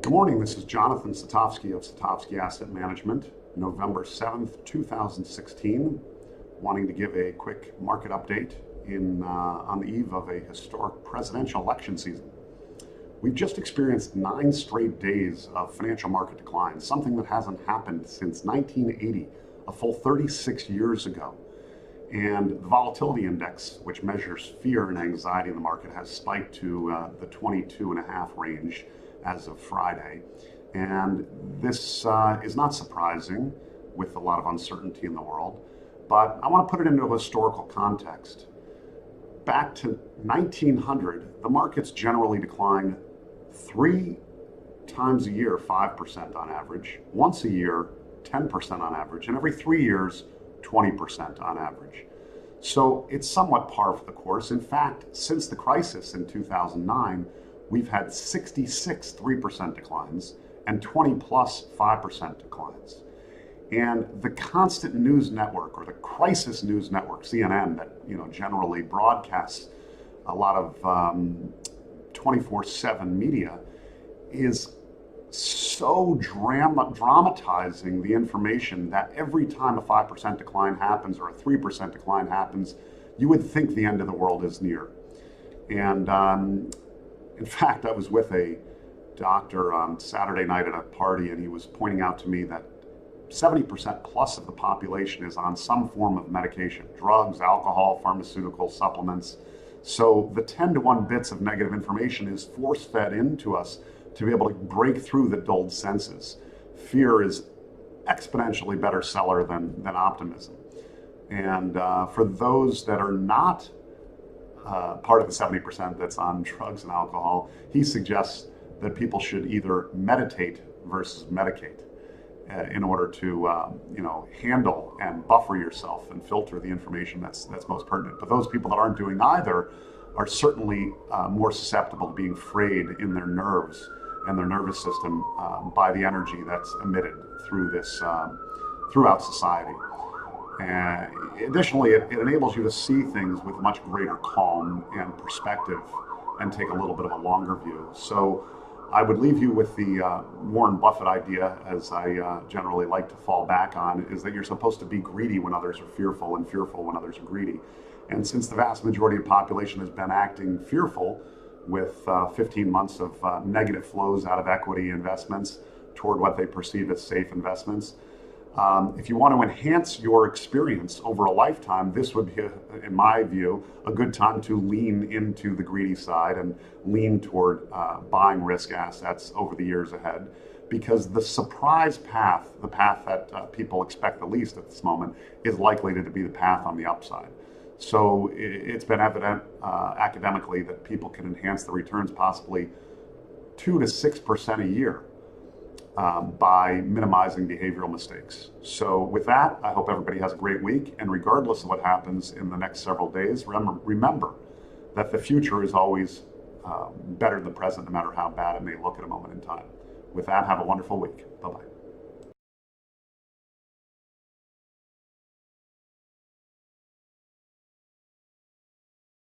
Good morning, this is Jonathan Satovsky of Satovsky Asset Management, November 7th, 2016, wanting to give a quick market update on the eve of a historic presidential election season. We've just experienced 9 straight days of financial market decline, something that hasn't happened since 1980, a full 36 years ago. And the volatility index, which measures fear and anxiety in the market, has spiked to the 22.5 range as of Friday. And this is not surprising with a lot of uncertainty in the world, but I want to put it into a historical context. Back to 1900, the markets generally declined 3 times a year, 5% on average, once a year, 10% on average, and every 3 years, 20% on average. So it's somewhat par for the course. In fact, since the crisis in 2009, we've had 66 3% declines and 20 plus 5% declines. And the constant news network, or the crisis news network, CNN, that generally broadcasts a lot of 24/7 media, is so dramatizing the information that every time a 5% decline happens or a 3% decline happens, you would think the end of the world is near. And in fact, I was with a doctor on Saturday night at a party, and he was pointing out to me that 70% plus of the population is on some form of medication, drugs, alcohol, pharmaceuticals, supplements. So the 10-to-1 bits of negative information is force-fed into us to be able to break through the dulled senses. Fear is exponentially better seller than optimism. And for those that are not part of the 70% that's on drugs and alcohol, he suggests that people should either meditate versus medicate in order to handle and buffer yourself and filter the information that's most pertinent. But those people that aren't doing either are certainly more susceptible to being frayed in their nerves and their nervous system by the energy that's emitted through this throughout society. And additionally, it enables you to see things with much greater calm and perspective and take a little bit of a longer view. So I would leave you with the Warren Buffett idea, as I generally like to fall back on, is that you're supposed to be greedy when others are fearful and fearful when others are greedy. And since the vast majority of the population has been acting fearful with 15 months of negative flows out of equity investments toward what they perceive as safe investments, if you want to enhance your experience over a lifetime, this would be, in my view, a good time to lean into the greedy side and lean toward buying risk assets over the years ahead, because the surprise path, the path that people expect the least at this moment, is likely to be the path on the upside. So it's been evident academically that people can enhance the returns possibly 2 to 6% a year by minimizing behavioral mistakes. So with that, I hope everybody has a great week, and regardless of what happens in the next several days, remember that the future is always better than the present, no matter how bad it may look at a moment in time. With that, have a wonderful week. Bye-bye.